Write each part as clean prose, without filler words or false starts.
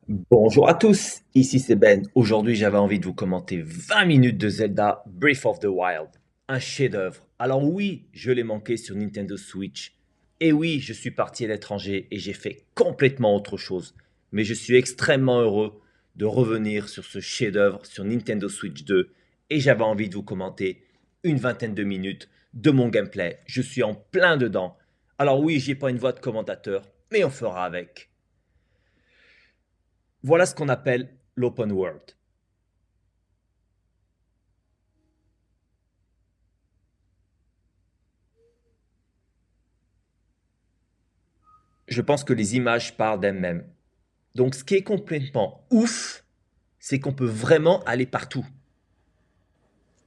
Bonjour à tous, ici c'est Ben. Aujourd'hui, j'avais envie de vous commenter 20 minutes de Zelda Breath of the Wild. Un chef-d'œuvre. Alors oui, je l'ai manqué sur Nintendo Switch. Et oui, je suis parti à l'étranger et j'ai fait complètement autre chose. Mais je suis extrêmement heureux de revenir sur ce chef-d'œuvre sur Nintendo Switch 2 et j'avais envie de vous commenter une vingtaine de minutes de mon gameplay. Je suis en plein dedans. Alors oui, j'ai pas une voix de commentateur, mais on fera avec. Voilà ce qu'on appelle l'open world. Je pense que les images parlent d'elles-mêmes. Donc ce qui est complètement ouf, c'est qu'on peut vraiment aller partout.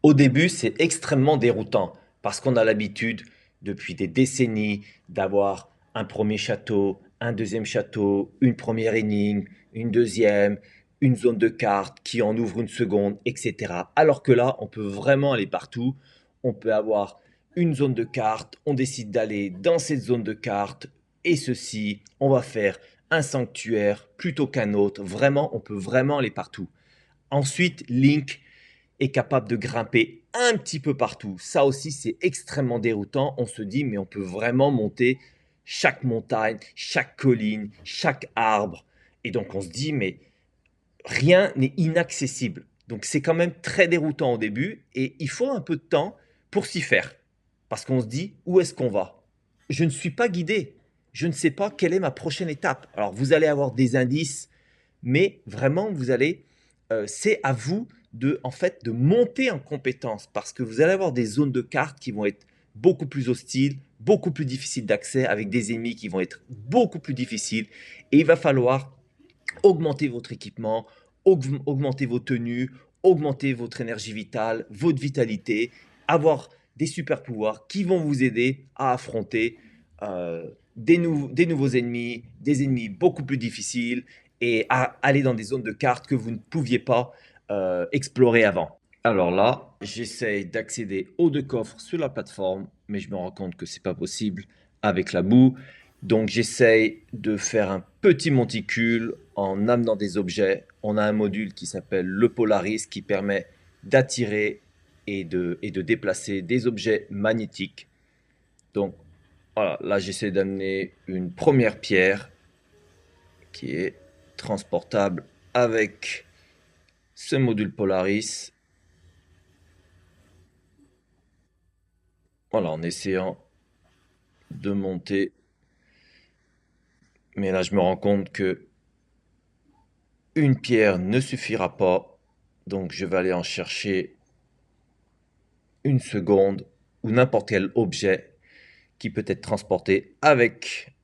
Au début, c'est extrêmement déroutant parce qu'on a l'habitude, depuis des décennies, d'avoir un premier château, un deuxième château, une première énigme, une deuxième, une zone de carte qui en ouvre une seconde, etc. Alors que là, on peut vraiment aller partout. On peut avoir une zone de carte, on décide d'aller dans cette zone de carte, et ceci, on va faire un sanctuaire plutôt qu'un autre. Vraiment, on peut vraiment aller partout. Ensuite, Link est capable de grimper un petit peu partout. Ça aussi, c'est extrêmement déroutant. On se dit, mais on peut vraiment monter chaque montagne, chaque colline, chaque arbre. Et donc on se dit, mais rien n'est inaccessible. Donc c'est quand même très déroutant au début et il faut un peu de temps pour s'y faire. Parce qu'on se dit, où est-ce qu'on va? Je ne suis pas guidé. Je ne sais pas quelle est ma prochaine étape. Alors vous allez avoir des indices, mais vraiment vous allez, c'est à vous de, en fait, de monter en compétence parce que vous allez avoir des zones de cartes qui vont être beaucoup plus hostiles, beaucoup plus difficiles d'accès avec des ennemis qui vont être beaucoup plus difficiles et il va falloir augmenter votre équipement, augmenter vos tenues, augmenter votre énergie vitale, votre vitalité, avoir des super pouvoirs qui vont vous aider à affronter des nouveaux ennemis, des ennemis beaucoup plus difficiles et à aller dans des zones de cartes que vous ne pouviez pas explorer avant. Alors là, j'essaye d'accéder aux deux coffres sur la plateforme, mais je me rends compte que c'est pas possible avec la boue. Donc j'essaye de faire un petit monticule en amenant des objets. On a un module qui s'appelle le Polaris qui permet d'attirer et de déplacer des objets magnétiques. Donc voilà, là j'essaie d'amener une première pierre qui est transportable avec ce module Polaris. Voilà, en essayant de monter. Mais là, je me rends compte que une pierre ne suffira pas. Donc, je vais aller en chercher une seconde ou n'importe quel objet qui peut être transporté avec,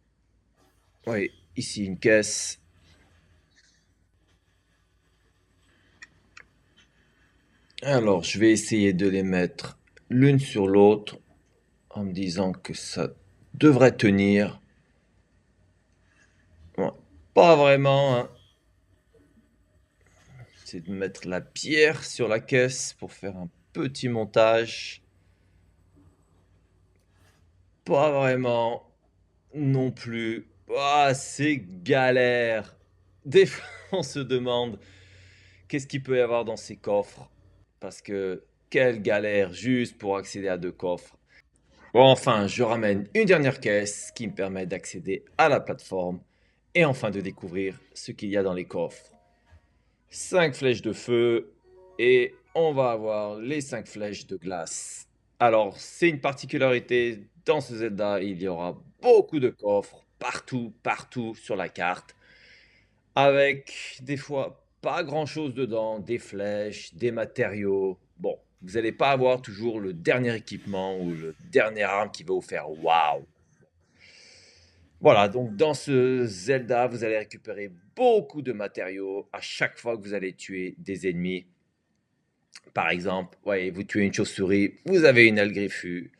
oui, ici une caisse. Alors, je vais essayer de les mettre l'une sur l'autre en me disant que ça devrait tenir. Bon, pas vraiment, hein. C'est de mettre la pierre sur la caisse pour faire un petit montage. Pas vraiment. Non plus. Ah, c'est galère. Des fois, on se demande qu'est-ce qu'il peut y avoir dans ces coffres. Parce que quelle galère juste pour accéder à deux coffres. Bon, enfin, je ramène une dernière caisse qui me permet d'accéder à la plateforme et enfin de découvrir ce qu'il y a dans les coffres. 5 flèches de feu et on va avoir les 5 flèches de glace. Alors, c'est une particularité dans ce Zelda, il y aura beaucoup de coffres partout, partout sur la carte, avec des fois pas grand-chose dedans, des flèches, des matériaux. Bon, vous n'allez pas avoir toujours le dernier équipement ou le dernier arme qui va vous faire waouh. Voilà, donc dans ce Zelda, vous allez récupérer beaucoup de matériaux à chaque fois que vous allez tuer des ennemis. Par exemple, ouais, vous tuez une chauve-souris, vous avez une aile griffue,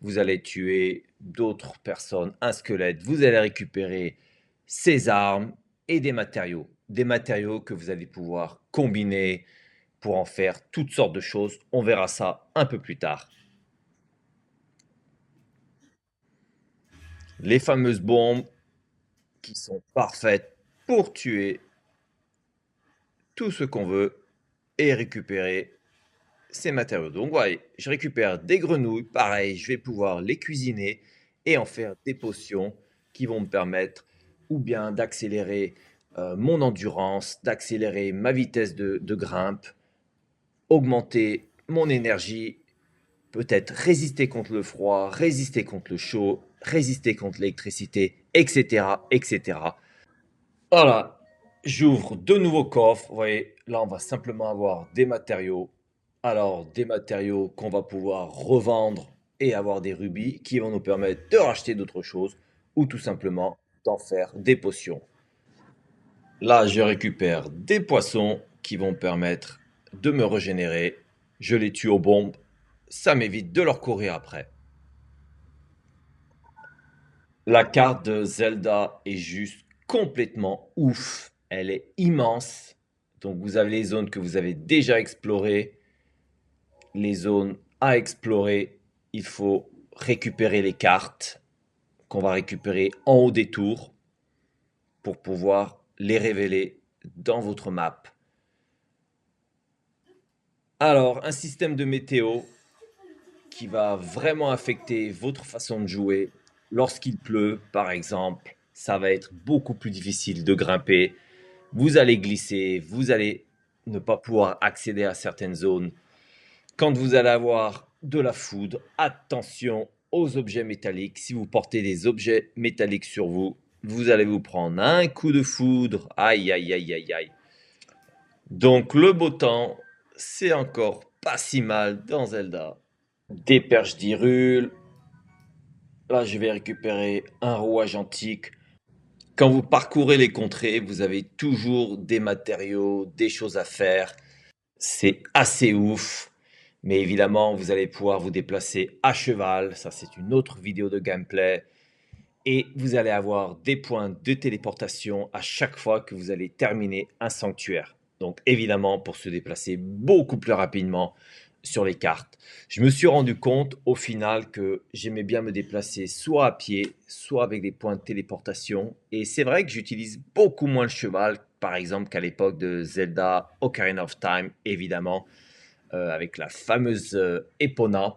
vous allez tuer d'autres personnes, un squelette, vous allez récupérer ses armes et des matériaux que vous allez pouvoir combiner pour en faire toutes sortes de choses. On verra ça un peu plus tard. Les fameuses bombes qui sont parfaites pour tuer. tout ce qu'on veut et récupérer ces matériaux. Donc, voilà, je récupère des grenouilles. Pareil, je vais pouvoir les cuisiner et en faire des potions qui vont me permettre ou bien d'accélérer mon endurance, d'accélérer ma vitesse de grimpe, augmenter mon énergie, peut-être résister contre le froid, résister contre le chaud, résister contre l'électricité, etc., etc. Voilà, j'ouvre de nouveaux coffres. Vous voyez, là, on va simplement avoir des matériaux. Alors, des matériaux qu'on va pouvoir revendre et avoir des rubis qui vont nous permettre de racheter d'autres choses ou tout simplement d'en faire des potions. Là, je récupère des poissons qui vont me permettre de me régénérer. Je les tue aux bombes. Ça m'évite de leur courir après. La carte de Zelda est juste complètement ouf. Elle est immense. Donc vous avez les zones que vous avez déjà explorées, les zones à explorer. Il faut récupérer les cartes qu'on va récupérer en haut des tours pour pouvoir les révéler dans votre map. Alors, un système de météo qui va vraiment affecter votre façon de jouer. Lorsqu'il pleut, par exemple, ça va être beaucoup plus difficile de grimper. Vous allez glisser, vous allez ne pas pouvoir accéder à certaines zones. Quand vous allez avoir de la foudre, attention aux objets métalliques. Si vous portez des objets métalliques sur vous, vous allez vous prendre un coup de foudre. Aïe, aïe, aïe, aïe, aïe. Donc le beau temps, c'est encore pas si mal dans Zelda. Des perches d'Hyrule. Là, je vais récupérer un rouage antique. Quand vous parcourez les contrées, vous avez toujours des matériaux, des choses à faire. C'est assez ouf. Mais évidemment, vous allez pouvoir vous déplacer à cheval. Ça, c'est une autre vidéo de gameplay. Et vous allez avoir des points de téléportation à chaque fois que vous allez terminer un sanctuaire. Donc évidemment, pour se déplacer beaucoup plus rapidement sur les cartes. Je me suis rendu compte au final que j'aimais bien me déplacer soit à pied, soit avec des points de téléportation. Et c'est vrai que j'utilise beaucoup moins le cheval, par exemple, qu'à l'époque de Zelda Ocarina of Time, évidemment, avec la fameuse Epona.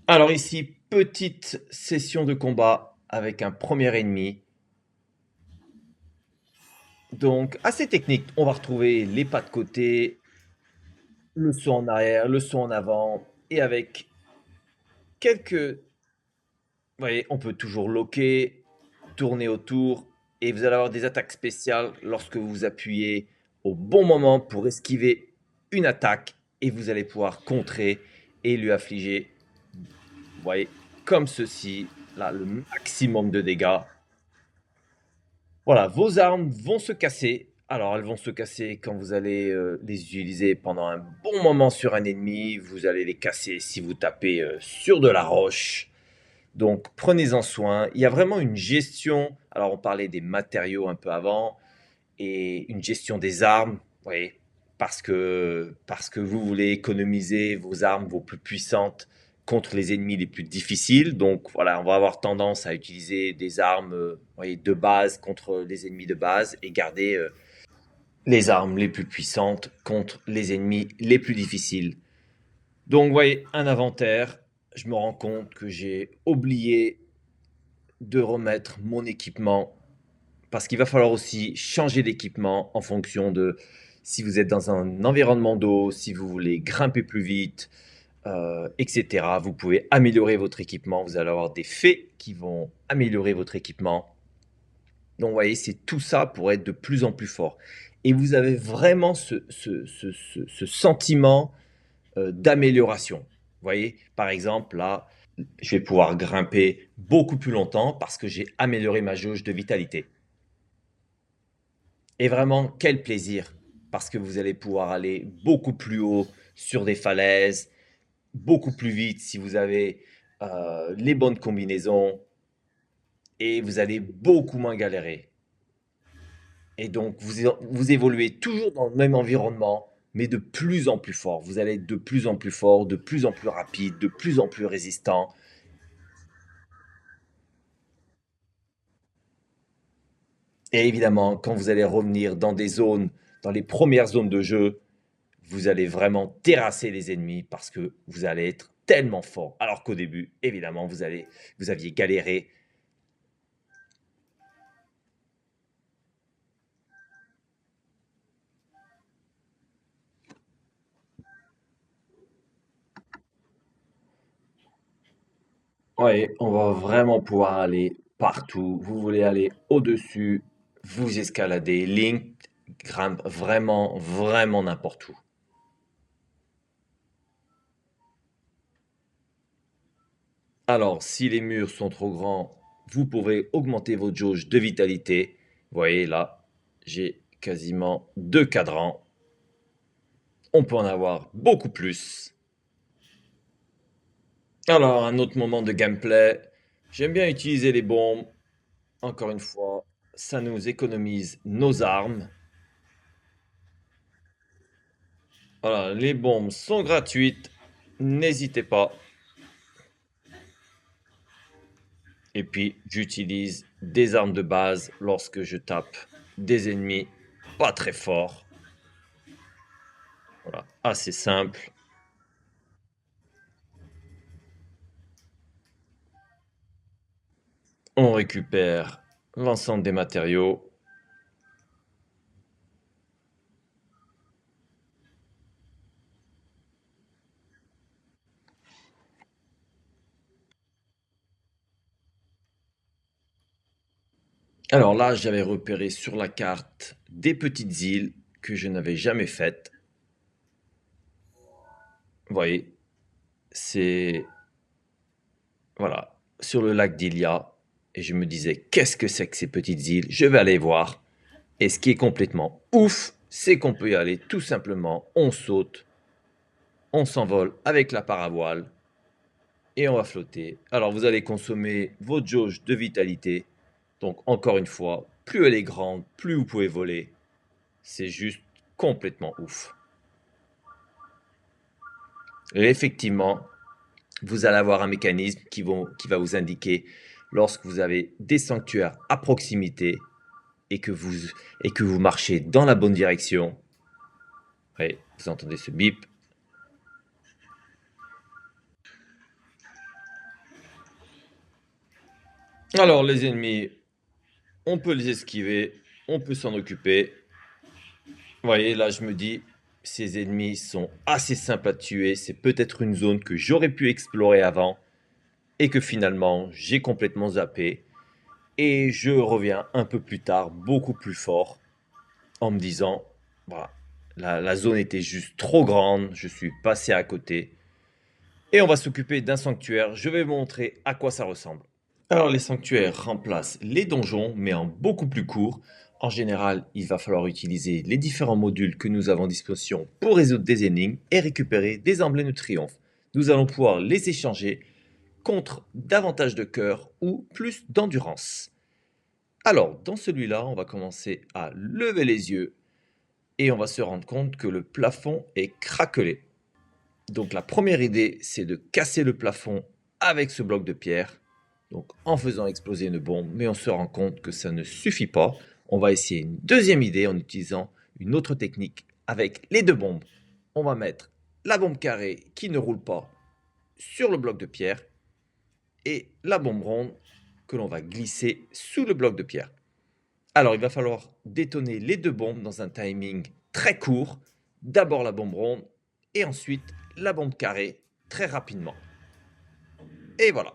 Alors ici, petite session de combat avec un premier ennemi. Donc assez technique. On va retrouver les pas de côté, le saut en arrière, le saut en avant. Et avec quelques... Vous voyez, on peut toujours loquer, tourner autour. Et vous allez avoir des attaques spéciales lorsque vous appuyez au bon moment pour esquiver une attaque. Et vous allez pouvoir contrer et lui affliger, vous voyez, comme ceci, là, le maximum de dégâts. Voilà, vos armes vont se casser. Alors, elles vont se casser quand vous allez les utiliser pendant un bon moment sur un ennemi. Vous allez les casser si vous tapez sur de la roche. Donc, prenez-en soin. Il y a vraiment une gestion. Alors, on parlait des matériaux un peu avant et une gestion des armes. Vous voyez, parce que vous voulez économiser vos armes, vos plus puissantes, contre les ennemis les plus difficiles. Donc voilà, on va avoir tendance à utiliser des armes voyez, de base contre les ennemis de base et garder les armes les plus puissantes contre les ennemis les plus difficiles. Donc vous voyez, un inventaire. Je me rends compte que j'ai oublié de remettre mon équipement parce qu'il va falloir aussi changer d'équipement en fonction de si vous êtes dans un environnement d'eau, si vous voulez grimper plus vite, etc. Vous pouvez améliorer votre équipement. Vous allez avoir des fées qui vont améliorer votre équipement. Donc, vous voyez, c'est tout ça pour être de plus en plus fort. Et vous avez vraiment ce sentiment d'amélioration. Vous voyez, par exemple, là, je vais pouvoir grimper beaucoup plus longtemps parce que j'ai amélioré ma jauge de vitalité. Et vraiment, quel plaisir, parce que vous allez pouvoir aller beaucoup plus haut sur des falaises, beaucoup plus vite si vous avez les bonnes combinaisons, et vous allez beaucoup moins galérer. Et donc, vous évoluez toujours dans le même environnement, mais de plus en plus fort. Vous allez être de plus en plus fort, de plus en plus rapide, de plus en plus résistant. Et évidemment, quand vous allez revenir dans des zones dans les premières zones de jeu, vous allez vraiment terrasser les ennemis parce que vous allez être tellement fort. Alors qu'au début, évidemment, vous aviez galéré. Ouais, on va vraiment pouvoir aller partout. Vous voulez aller au-dessus, vous escaladez. Link grimpe vraiment, vraiment n'importe où. Alors, si les murs sont trop grands, vous pourrez augmenter votre jauge de vitalité. Vous voyez là, j'ai quasiment 2 cadrans. On peut en avoir beaucoup plus. Alors, un autre moment de gameplay. J'aime bien utiliser les bombes. Encore une fois, ça nous économise nos armes. Voilà, les bombes sont gratuites. N'hésitez pas. Et puis, j'utilise des armes de base lorsque je tape des ennemis pas très forts. Voilà, assez simple. On récupère l'ensemble des matériaux. Alors là, j'avais repéré sur la carte des petites îles que je n'avais jamais faites. Vous voyez, c'est voilà, sur le lac d'Ilia. Et je me disais, qu'est-ce que c'est que ces petites îles? Je vais aller voir. Et ce qui est complètement ouf, c'est qu'on peut y aller tout simplement. On saute, on s'envole avec la paravoile et on va flotter. Alors vous allez consommer votre jauge de vitalité. Donc encore une fois, plus elle est grande, plus vous pouvez voler. C'est juste complètement ouf. Et effectivement, vous allez avoir un mécanisme qui va vous indiquer lorsque vous avez des sanctuaires à proximité et que vous marchez dans la bonne direction. Ouais, vous entendez ce bip. Alors les ennemis, on peut les esquiver, on peut s'en occuper. Vous voyez, là je me dis, ces ennemis sont assez simples à tuer. C'est peut-être une zone que j'aurais pu explorer avant et que finalement j'ai complètement zappé. Et je reviens un peu plus tard, beaucoup plus fort, en me disant, voilà, la zone était juste trop grande, je suis passé à côté. Et on va s'occuper d'un sanctuaire, je vais vous montrer à quoi ça ressemble. Alors les sanctuaires remplacent les donjons, mais en beaucoup plus court. En général, il va falloir utiliser les différents modules que nous avons à disposition pour résoudre des énigmes et récupérer des emblèmes de triomphe. Nous allons pouvoir les échanger contre davantage de cœur ou plus d'endurance. Alors, dans celui-là, on va commencer à lever les yeux et on va se rendre compte que le plafond est craquelé. Donc la première idée, c'est de casser le plafond avec ce bloc de pierre, donc en faisant exploser une bombe, mais on se rend compte que ça ne suffit pas. On va essayer une deuxième idée en utilisant une autre technique avec les deux bombes. On va mettre la bombe carrée qui ne roule pas sur le bloc de pierre et la bombe ronde que l'on va glisser sous le bloc de pierre. Alors, il va falloir détonner les deux bombes dans un timing très court. D'abord la bombe ronde et ensuite la bombe carrée très rapidement. Et voilà.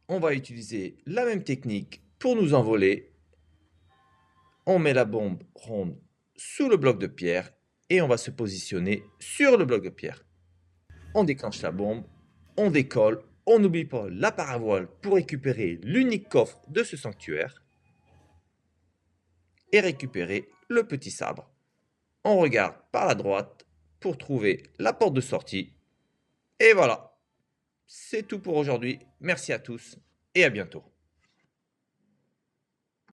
On va utiliser la même technique pour nous envoler. On met la bombe ronde sous le bloc de pierre et on va se positionner sur le bloc de pierre. On déclenche la bombe, on décolle, on n'oublie pas la paravoile pour récupérer l'unique coffre de ce sanctuaire et récupérer le petit sabre. On regarde par la droite pour trouver la porte de sortie. Et voilà, c'est tout pour aujourd'hui. Merci à tous et à bientôt.